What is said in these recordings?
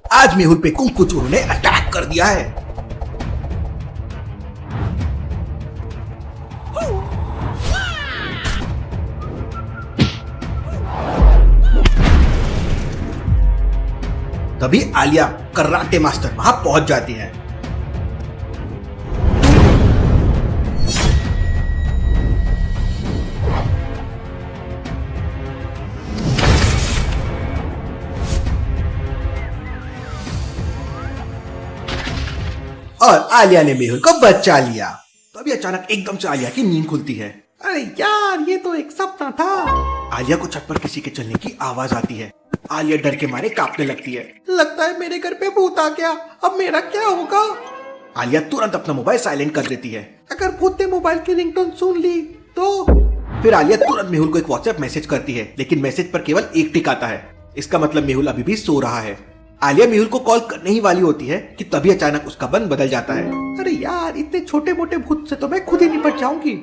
आज मेहुल पे कुंफू चोरों ने अटैक कर दिया है। तभी आलिया कराटे मास्टर वहां पहुंच जाती है। और आलिया ने मेहुल को बचा लिया। तभी अचानक एकदम से आलिया की नींद खुलती है। अरे यार, ये तो एक सपना था। आलिया को छत पर किसी के चलने की आवाज आती है। आलिया डर के मारे कांपने लगती है। लगता है मेरे घर पे भूत आ गया, अब मेरा क्या होगा। आलिया तुरंत अपना मोबाइल साइलेंट कर देती है। अगर भूत ने मोबाइल की रिंगटोन सुन ली तो। फिर आलिया तुरंत मेहुल को एक व्हाट्सएप मैसेज करती है, लेकिन मैसेज पर केवल एक टिक आता है। इसका मतलब मेहुल अभी भी सो रहा है। आलिया मेहुल को कॉल करने ही वाली होती है कि तभी अचानक उसका मन बदल जाता है। अरे यार, इतने छोटे मोटे भूत से तो मैं खुद ही निपट जाऊंगी।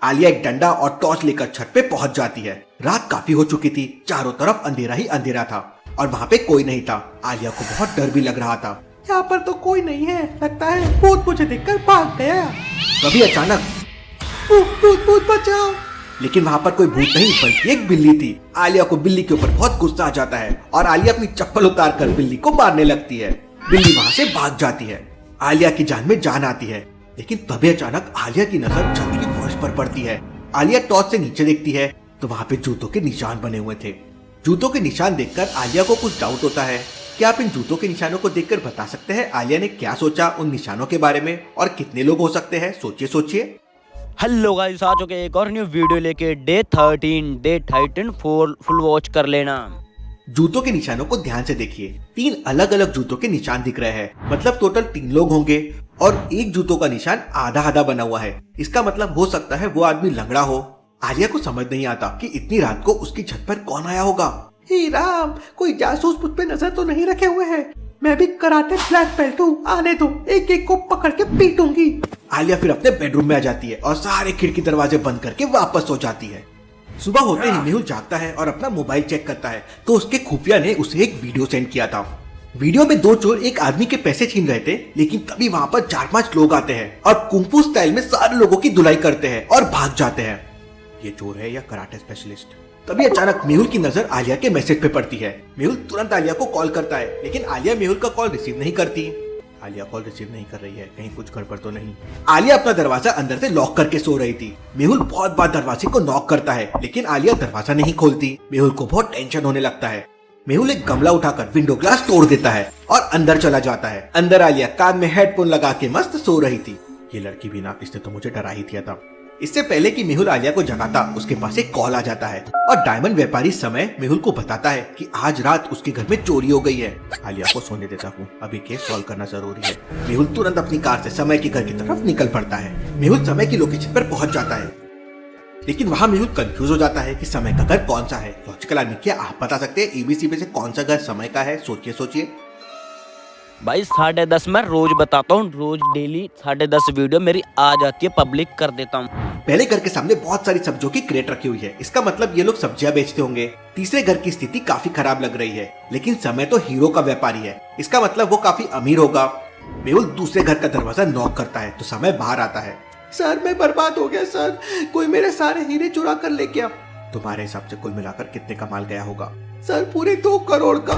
आलिया एक डंडा और टॉर्च लेकर छत पे पहुंच जाती है। रात काफी हो चुकी थी, चारों तरफ अंधेरा ही अंधेरा था और वहाँ पे कोई नहीं था। आलिया को बहुत डर भी लग रहा था। यहाँ पर तो कोई नहीं है, लगता है भूत मुझे देखकर भाग गया। तभी अचानक भूत भूत बचाओ। लेकिन वहाँ पर कोई भूत नहीं बल्कि एक बिल्ली थी। आलिया को बिल्ली के ऊपर बहुत गुस्सा आ जाता है और आलिया अपनी चप्पल उतार कर बिल्ली को मारने लगती है। बिल्ली वहाँ से भाग जाती है। आलिया की जान में जान आती है, लेकिन तभी अचानक आलिया की नजर छत की फर्श पर पड़ती है। आलिया टॉर्च से नीचे देखती है तो वहाँ पे जूतों के निशान बने हुए थे। जूतों के निशान देखकर आलिया को कुछ डाउट होता है। क्या आप इन जूतों के निशानों को देखकर बता सकते हैं आलिया ने क्या सोचा उन निशानों के बारे में और कितने लोग हो सकते हैं? सोचिए सोचिए। हेलो गाइस, आ चुके एक और न्यू वीडियो लेके डे 13 फुल वॉच कर लेना। जूतों के निशानों को ध्यान से देखिए। 3 अलग अलग जूतों के निशान दिख रहे हैं, मतलब टोटल 3 लोग होंगे और एक जूतों का निशान आधा आधा बना हुआ है। इसका मतलब हो सकता है वो आदमी लंगड़ा हो। आलिया को समझ नहीं आता कि इतनी रात को उसकी छत पर कौन आया होगा। हे राम, कोई जासूस मुझ पे नजर तो नहीं रखे हुए हैं। मैं भी कराटे ब्लैक बेल्ट हूँ, आने दो, एक एक को पकड़ के पीटूंगी। आलिया फिर अपने बेडरूम में आ जाती है और सारे खिड़की दरवाजे बंद करके वापस सो जाती है। सुबह होते ही मेहुल जागता है और अपना मोबाइल चेक करता है तो उसके खुफिया ने उसे एक वीडियो सेंड किया था। वीडियो में 2 चोर एक आदमी के पैसे छीन रहे थे, लेकिन तभी वहाँ पर 4-5 लोग आते हैं और कुंफू स्टाइल में सारे लोगों की धुलाई करते हैं और भाग जाते हैं। ये चोर है या कराटे स्पेशलिस्ट? तभी अचानक मेहुल की नजर आलिया के मैसेज पे पड़ती है। मेहुल तुरंत आलिया को कॉल करता है, लेकिन आलिया मेहुल का कॉल रिसीव नहीं करती। आलिया कॉल रिसीव नहीं कर रही है, कहीं कुछ गड़बड़ तो नहीं। आलिया अपना दरवाजा अंदर से लॉक करके सो रही थी। मेहुल बहुत बार दरवाजे को नॉक करता है, लेकिन आलिया दरवाजा नहीं खोलती। मेहुल को बहुत टेंशन होने लगता है। मेहुल एक गमला उठाकर विंडो ग्लास तोड़ देता है और अंदर चला जाता है। अंदर आलिया कान में हेडफोन लगा के मस्त सो रही थी। ये लड़की भी ना, इसने तो मुझे डरा ही दिया था। इससे पहले कि मेहुल आलिया को जगाता, उसके पास एक कॉल आ जाता है और डायमंड व्यापारी समय मेहुल को बताता है कि आज रात उसके घर में चोरी हो गई है। आलिया को सोने देता हूँ, अभी केस सॉल्व करना जरूरी है। मेहुल तुरंत अपनी कार से समय के घर की तरफ निकल पड़ता है। मेहुल समय की लोकेशन पर पहुंच जाता है, लेकिन वहाँ मेहुल कंफ्यूज हो जाता है कि समय का घर कौन सा है। लॉजिकल आदमी, क्या आप बता सकते हैं एबीसी में से कौन सा घर समय का है? सोचिए सोचिए। भाई 10:30 मैं रोज बताता हूँ, रोज डेली 10:30 वीडियो मेरी आ जाती है, पब्लिक कर देता हूँ। पहले घर के सामने बहुत सारी सब्जियों की क्रेट रखी हुई है, इसका मतलब ये लोग सब्जियां बेचते होंगे। तीसरे घर की स्थिति काफी खराब लग रही है, लेकिन समय तो हीरो का व्यापारी है, इसका मतलब वो काफी अमीर होगा। मेहुल दूसरे घर का दरवाजा नॉक करता है तो समय बाहर आता है। सर, मैं बर्बाद हो गया सर, कोई मेरे सारे हीरे चुरा कर ले गया। तुम्हारे हिसाब से कुल मिलाकर कितने का माल गया होगा? सर, पूरे 2 करोड़ का।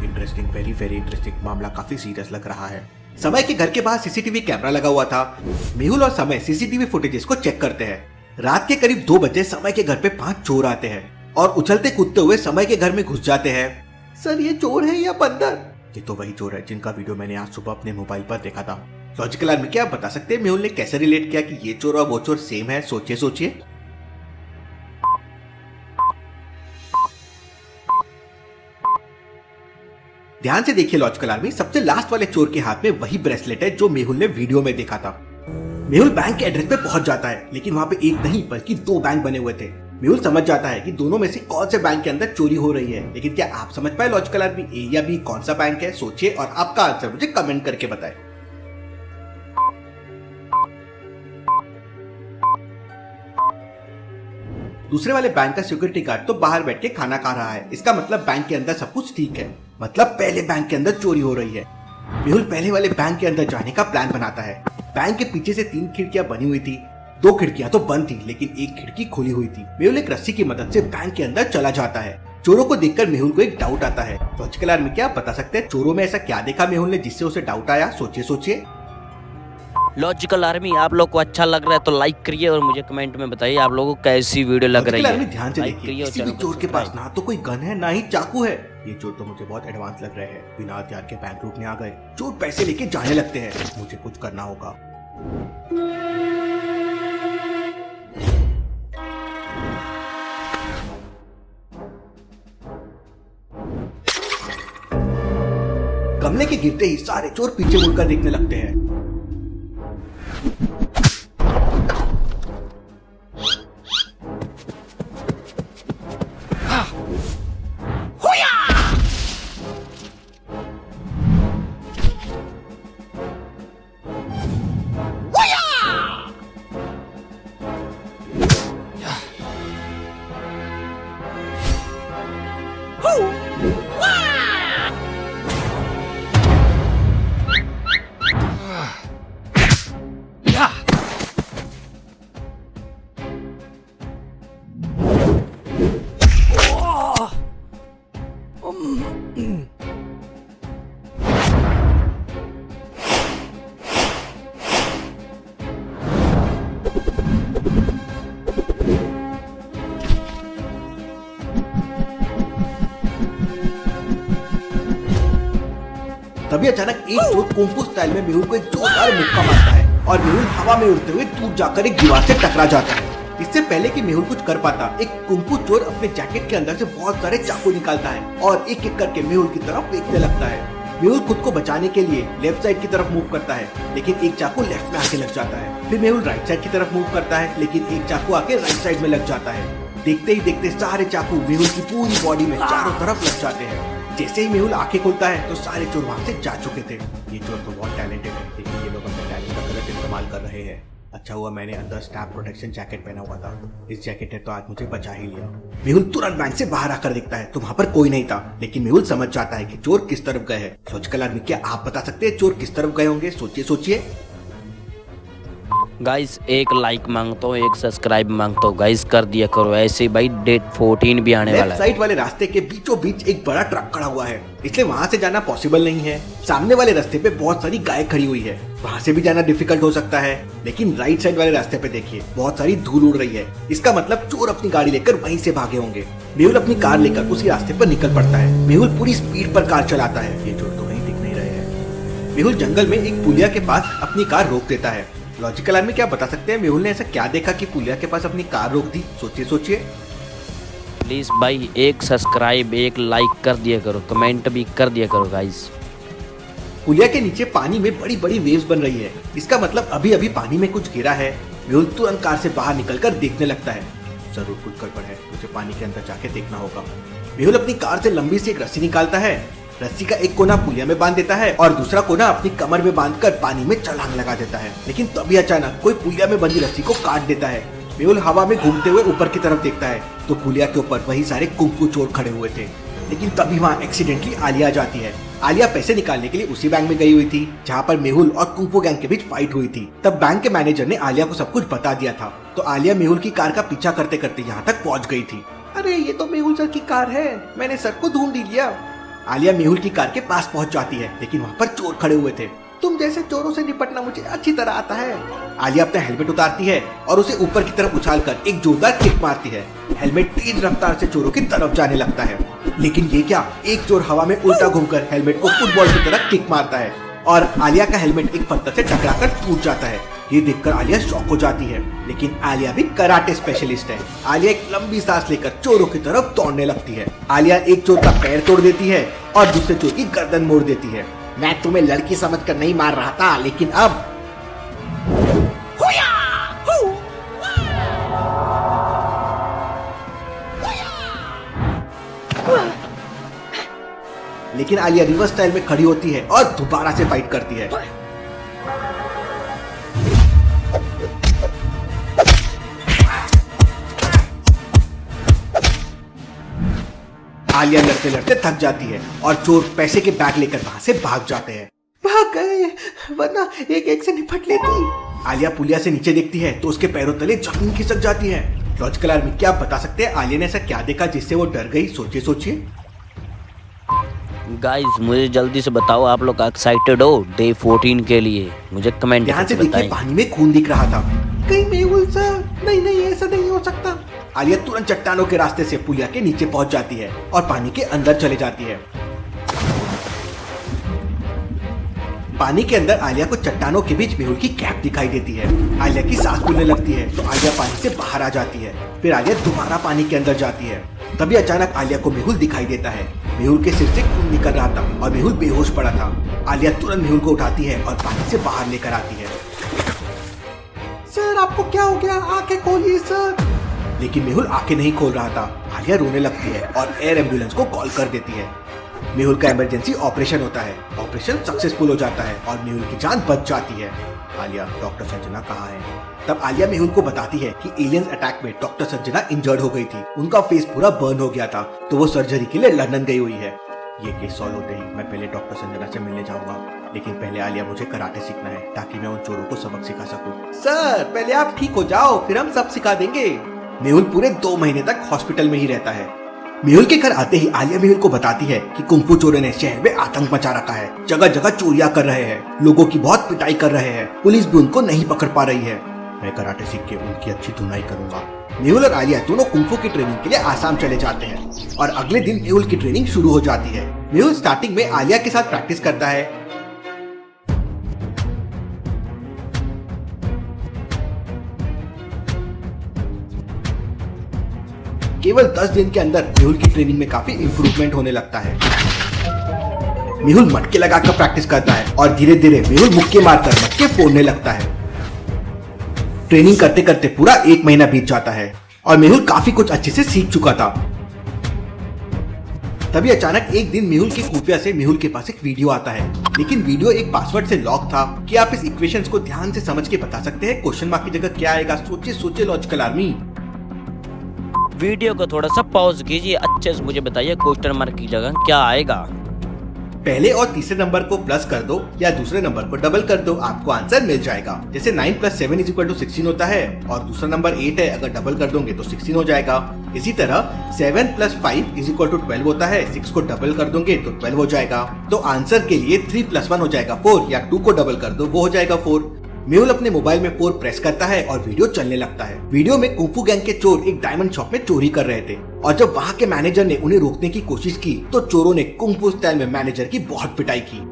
Interesting, very very interesting. मामला काफी सीरियस लग रहा है। समय के घर के बाहर सीसीटीवी कैमरा लगा हुआ था। मेहुल और समय सीसीटीवी फुटेजेस को चेक करते हैं। रात के करीब 2 बजे समय के घर पे 5 चोर आते हैं और उछलते कूदते हुए समय के घर में घुस जाते हैं। सर, ये चोर है या बंदर? ये तो वही चोर है जिनका वीडियो मैंने आज सुबह अपने मोबाइल पर देखा था। लॉजिकल आदमी, क्या आप बता सकते हैं मेहुल ने कैसे रिलेट किया कि ये चोर और वो चोर सेम है? सोचिए सोचिए। ध्यान से देखिए लॉजिकल आर्मी, सबसे लास्ट वाले चोर के हाथ में वही ब्रेसलेट है जो मेहुल ने वीडियो में देखा था। मेहुल बैंक के एड्रेस पे पहुंच जाता है, लेकिन वहां पे एक नहीं बल्कि 2 बैंक बने हुए थे। मेहुल समझ जाता है कि दोनों में से कौन से बैंक के अंदर चोरी हो रही है, लेकिन क्या आप समझ पाए लॉजिकल आर्मी, ए या बी कौन सा बैंक है? सोचिए और आपका आंसर मुझे कमेंट करके बताएं। दूसरे वाले बैंक का सिक्योरिटी गार्ड तो बाहर बैठ के खाना खा रहा है। इसका मतलब बैंक के अंदर सब कुछ ठीक है, मतलब पहले बैंक के अंदर चोरी हो रही है। मेहुल पहले वाले बैंक के अंदर जाने का प्लान बनाता है। बैंक के पीछे से 3 खिड़कियां बनी हुई थी, 2 खिड़कियां तो बंद थी लेकिन एक खिड़की खुली हुई थी। मेहुल एक रस्सी की मदद से बैंक के अंदर चला जाता है। चोरों को देखकर मेहुल को एक डाउट आता है। लॉजिकल आर्मी क्या बता सकते हैं चोरों में ऐसा क्या देखा मेहुल ने जिससे उसे डाउट आया? सोचिए। लॉजिकल आर्मी, आप लोग को अच्छा लग रहा है तो लाइक करिए और मुझे कमेंट में बताइए आप लोगों को कैसी वीडियो लग रही है। ध्यान से देखिए, किसी भी चोर के पास ना तो कोई गन है ना ही चाकू है। ये चोर तो मुझे बहुत एडवांस लग रहे हैं, बिना हथियार के बैंक लूटने आ गए। चोर पैसे लेके जाने लगते हैं, मुझे कुछ करना होगा। गमले के गिरते ही सारे चोर पीछे मुड़कर देखने लगते हैं। तभी अचानक एक चोर कुंफू स्टाइल में मेहुल को एक जोरदार मुक्का मारता है और मेहुल हवा में उड़ते हुए दूर जाकर एक दीवार से टकरा जाता है। इससे पहले कि मेहुल कुछ कर पाता, एक कुंफू चोर अपने जैकेट के अंदर से बहुत सारे चाकू निकालता है और एक एक करके मेहुल की तरफ फेंकने लगता है। मेहुल खुद को बचाने के लिए लेफ्ट साइड की तरफ मूव करता है, लेकिन एक चाकू लेफ्ट में आके लग जाता है। फिर मेहुल राइट साइड की तरफ मूव करता है, लेकिन एक चाकू आके राइट साइड में लग जाता है। देखते ही देखते सारे चाकू मेहुल की पूरी बॉडी में चारों तरफ लग जाते हैं। जैसे ही मेहुल आंखें खोलता है तो सारे चोर वहाँ से जा चुके थे। ये चोर तो बहुत टैलेंटेड है, लेकिन ये लोग अपने टैलेंट का गलत इस्तेमाल कर रहे हैं। अच्छा हुआ मैंने अंदर स्टैप प्रोटेक्शन जैकेट पहना हुआ था, इस जैकेट ने तो आज मुझे बचा ही लिया। मेहुल तुरंत बैंक से बाहर आकर देखता है तो वहाँ पर कोई नहीं था, लेकिन मेहुल समझ जाता है कि चोर किस तरफ गए हैं। लॉजिकल आर्मी क्या आप बता सकते हैं चोर किस तरफ गए होंगे? सोचिए। गाइस एक लाइक मांगता हूँ, एक सब्सक्राइब मांगता हूँ, गाइस कर दिया करो ऐसे भाई। डेट 14 भी आने वाला है। लेफ्ट साइड वाले रास्ते के बीचों बीच एक बड़ा ट्रक खड़ा हुआ है, इसलिए वहाँ से जाना पॉसिबल नहीं है। सामने वाले रास्ते पे बहुत सारी गाय खड़ी हुई है, वहाँ से भी जाना डिफिकल्ट हो सकता है। लेकिन राइट साइड वाले रास्ते पे देखिए बहुत सारी धूल उड़ रही है, इसका मतलब चोर अपनी गाड़ी लेकर वहीं से भागे होंगे। मेहुल अपनी कार लेकर उसी रास्ते पर निकल पड़ता है। मेहुल पूरी स्पीड पर कार चलाता है। ये चोर तो कहीं दिख नहीं रहे हैं। मेहुल जंगल में एक पुलिया के पास अपनी कार रोक देता है। लॉजिकल आर्मी क्या बता सकते हैं मेहुल ने ऐसा क्या देखा कि पुलिया के पास अपनी कार रोक दी? सोचिए। प्लीज भाई एक सब्सक्राइब एक लाइक कर दिया करो, कमेंट भी कर दिया करो गाइस। पुलिया के नीचे पानी में बड़ी बड़ी वेव्स बन रही है, इसका मतलब अभी अभी पानी में कुछ गिरा है। मेहुल तुरंत कार से बाहर निकलकर देखने लगता है। जरूर कुछ गड़बड़ है, मुझे पानी के अंदर जाके देखना होगा। मेहुल अपनी कार से लंबी सी एक रस्सी निकालता है। रस्सी का एक कोना पुलिया में बांध देता है और दूसरा कोना अपनी कमर में बांधकर पानी में छलांग लगा देता है। लेकिन तभी अचानक कोई पुलिया में बंधी रस्सी को काट देता है। मेहुल हवा में घूमते हुए ऊपर की तरफ देखता है तो पुलिया के ऊपर वही सारे कुंफू चोर खड़े हुए थे। लेकिन तभी वहाँ एक्सीडेंटली आलिया आ जाती है। आलिया पैसे निकालने के लिए उसी बैंक में गई हुई थी जहाँ पर मेहुल और कुंफू गैंग के बीच फाइट हुई थी। तब बैंक के मैनेजर ने आलिया को सब कुछ बता दिया था, तो आलिया मेहुल की कार का पीछा करते करते यहाँ तक पहुँच गई थी। अरे ये तो मेहुल सर की कार है, मैंने सर को ढूंढ ही लिया। आलिया मेहुल की कार के पास पहुंच जाती है, लेकिन वहाँ पर चोर खड़े हुए थे। तुम जैसे चोरों से निपटना मुझे अच्छी तरह आता है। आलिया अपना हेलमेट उतारती है और उसे ऊपर की तरफ उछालकर एक जोरदार किक मारती है। हेलमेट तेज रफ्तार से चोरों की तरफ जाने लगता है। लेकिन ये क्या, एक चोर हवा में उल्टा घूमकर हेलमेट को फुटबॉल की तरह किक मारता है और आलिया का हेलमेट एक पत्थर से टकराकर टूट जाता है। ये देखकर आलिया शॉक हो जाती है, लेकिन आलिया भी कराटे स्पेशलिस्ट है। आलिया एक लंबी सांस लेकर चोरों की तरफ दौड़ने लगती है। आलिया एक चोर का पैर तोड़ देती है और दूसरे चोर की गर्दन मोड़ देती है। मैं तुम्हें लड़की समझकर नहीं मार रहा था, लेकिन अब आलिया रिवर्स स्टाइल में खड़ी होती है और दोबारा से फाइट करती है। आलिया लड़ते लड़ते थक जाती है और चोर पैसे के बैग लेकर वहां से भाग जाते हैं। भाग गए, वरना एक एक से निपट लेती। आलिया पुलिया से नीचे देखती है तो उसके पैरों तले जमीन खिसक जाती है। लॉजिकल आर्मी, क्या आप बता सकते हैं आलिया ने ऐसा क्या देखा जिससे वो डर गई? सोचिए। गाइस मुझे जल्दी से बताओ, आप लोग एक्साइटेड हो डे 14 के लिए? मुझे कमेंट ध्यान से करके देखिए, बताएं। पानी में खून दिख रहा था। कहीं मेहुल सर, नहीं ऐसा नहीं हो सकता। आलिया तुरंत चट्टानों के रास्ते से पुलिया के नीचे पहुंच जाती है और पानी के अंदर चले जाती है। पानी के अंदर आलिया को चट्टानों के बीच मेहुल की कैप दिखाई देती है। आलिया की सांस फूलने लगती है तो आलिया पानी से बाहर आ जाती है। फिर आलिया दोबारा पानी के अंदर जाती है। तभी अचानक आलिया को मेहुल दिखाई देता है। मेहुल के सिर से खून निकल रहा था और मेहुल बेहोश पड़ा था। आलिया तुरंत मेहुल को उठाती है और पानी से बाहर लेकर आती है। सर आपको क्या हो गया? आंखें खोलिए सर। लेकिन मेहुल आंखें नहीं खोल रहा था। आलिया रोने लगती है और एयर एम्बुलेंस को कॉल कर देती है। मेहुल का इमरजेंसी ऑपरेशन होता है। ऑपरेशन सक्सेसफुल हो जाता है और मेहुल की जान बच जाती है। आलिया, डॉक्टर संजना कहाँ है? तब आलिया मेहुल को बताती है कि एलियंस अटैक में डॉक्टर संजना इंजर्ड हो गई थी। उनका फेस पूरा बर्न हो गया था तो वो सर्जरी के लिए लंदन गई हुई है। ये केस सॉल्व होते ही मैं पहले डॉक्टर संजना से मिलने जाऊंगा, लेकिन पहले आलिया मुझे कराटे सीखना है ताकि मैं उन चोरों को सबक सिखा सकूं। सर पहले आप ठीक हो जाओ, फिर हम सब सिखा देंगे। मेहुल पूरे 2 महीने तक हॉस्पिटल में ही रहता है। मेहुल के घर आते ही आलिया मेहुल को बताती है कि कुंफू चोरों ने शहर में आतंक मचा रखा है। जगह जगह चोरियां कर रहे हैं, लोगों की बहुत पिटाई कर रहे हैं, पुलिस भी उनको नहीं पकड़ पा रही है। मैं कराटे सीख के उनकी अच्छी धुनाई करूंगा। मेहुल और आलिया दोनों कुंफू की ट्रेनिंग के लिए आसाम चले जाते हैं और अगले दिन मेहुल की ट्रेनिंग शुरू हो जाती है। मेहुल स्टार्टिंग में आलिया के साथ प्रैक्टिस करता है। केवल 10 दिन के अंदर मेहुल की ट्रेनिंग में काफी इंप्रूवमेंट होने लगता है। मेहुल मटके लगाकर प्रैक्टिस करता है और धीरे धीरे मेहुल मुक्के मारकर मटके फोड़ने लगता है। ट्रेनिंग करते करते पूरा 1 महीना बीत जाता है और मेहुल काफी कुछ अच्छे से सीख चुका था। तभी अचानक एक दिन मेहुल की खुफिया से मेहुल के पास एक वीडियो आता है, लेकिन वीडियो एक पासवर्ड से लॉक था। कि आप इस इक्वेशंस को ध्यान से समझ के बता सकते हैं क्वेश्चन मार्क की जगह क्या आएगा? सोचिए लॉजिकल आर्मी। वीडियो को थोड़ा सा पॉज कीजिए, अच्छे से मुझे बताइए क्वेश्चन मार्क की जगह क्या आएगा। पहले और तीसरे नंबर को प्लस कर दो या दूसरे नंबर को डबल कर दो, आपको आंसर मिल जाएगा। जैसे 9 + 7 = 16 होता है और दूसरा नंबर 8 है, अगर डबल कर दोगे तो 16 हो जाएगा। इसी तरह 7 + 5 = 12 होता है, 6 को डबल कर दोगे तो 12 हो जाएगा। तो आंसर के लिए 3 + 1 हो जाएगा 4, या 2 को डबल कर दो वो हो जाएगा 4। मेहुल अपने मोबाइल में 4 प्रेस करता है और वीडियो चलने लगता है। वीडियो में कुंफू गैंग के चोर एक डायमंड शॉप में चोरी कर रहे थे और जब वहाँ के मैनेजर ने उन्हें रोकने की कोशिश की तो चोरों ने कुंफू स्टाइल में मैनेजर की बहुत पिटाई की।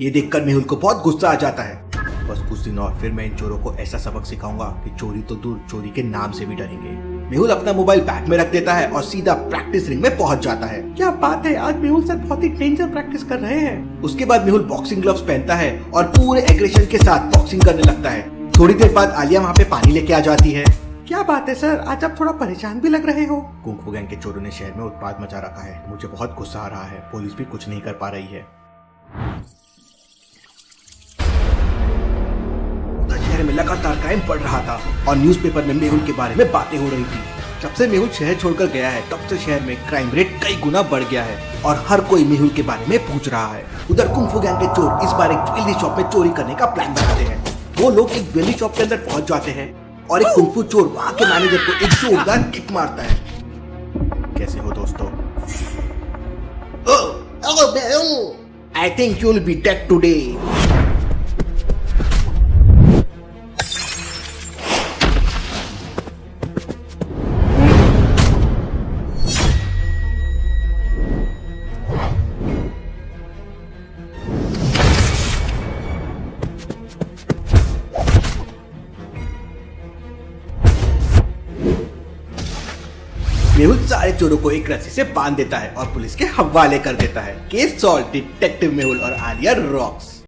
ये देखकर मेहुल को बहुत गुस्सा आ जाता है। बस कुछ दिन और फिर मैं इन चोरों को ऐसा सबक सिखाऊंगा कि चोरी तो दूर, चोरी के नाम से भी डरेंगे। मेहुल अपना मोबाइल बैग में रख देता है और सीधा प्रैक्टिस रिंग में पहुंच जाता है। क्या बात है, आज मेहुल सर बहुत ही डेंजर प्रैक्टिस कर रहे हैं। उसके बाद मेहुल बॉक्सिंग ग्लव्स पहनता है और पूरे एग्रेशन के साथ बॉक्सिंग करने लगता है। थोड़ी देर बाद आलिया वहाँ पे पानी लेके आ जाती है। क्या बात है सर, आज आप थोड़ा परेशान भी लग रहे हो। कुंफू गैंग के चोरों ने शहर में उत्पात मचा रखा है, मुझे बहुत गुस्सा आ रहा है, पुलिस भी कुछ नहीं कर पा रही है। शहर में लगातार क्राइम बढ़ रहा था और न्यूज़पेपर में मेहुल के बारे में बातें हो रही थी। जब से मेहुल शहर छोड़कर गया है तब से शहर में क्राइम रेट कई गुना बढ़ गया है और हर कोई मेहुल के बारे में पूछ रहा है। उधर कुंफू गैंग के चोर इस बार एक ज्वेलरी शॉप में चोरी करने का प्लान बनाते हैं। वो लोग एक ज्वेलरी शॉप के अंदर पहुंच जाते हैं और एक कुंफू चोर वहाँ के मैनेजर को एक जोरदार किक मारता है। कैसे हो दोस्तों? I think you'll be dead today. Mehul सारे चोरों को एक रस्सी से बांध देता है और पुलिस के हवाले कर देता है। केस सॉल्व, डिटेक्टिव मेहुल और आलिया रॉक्स।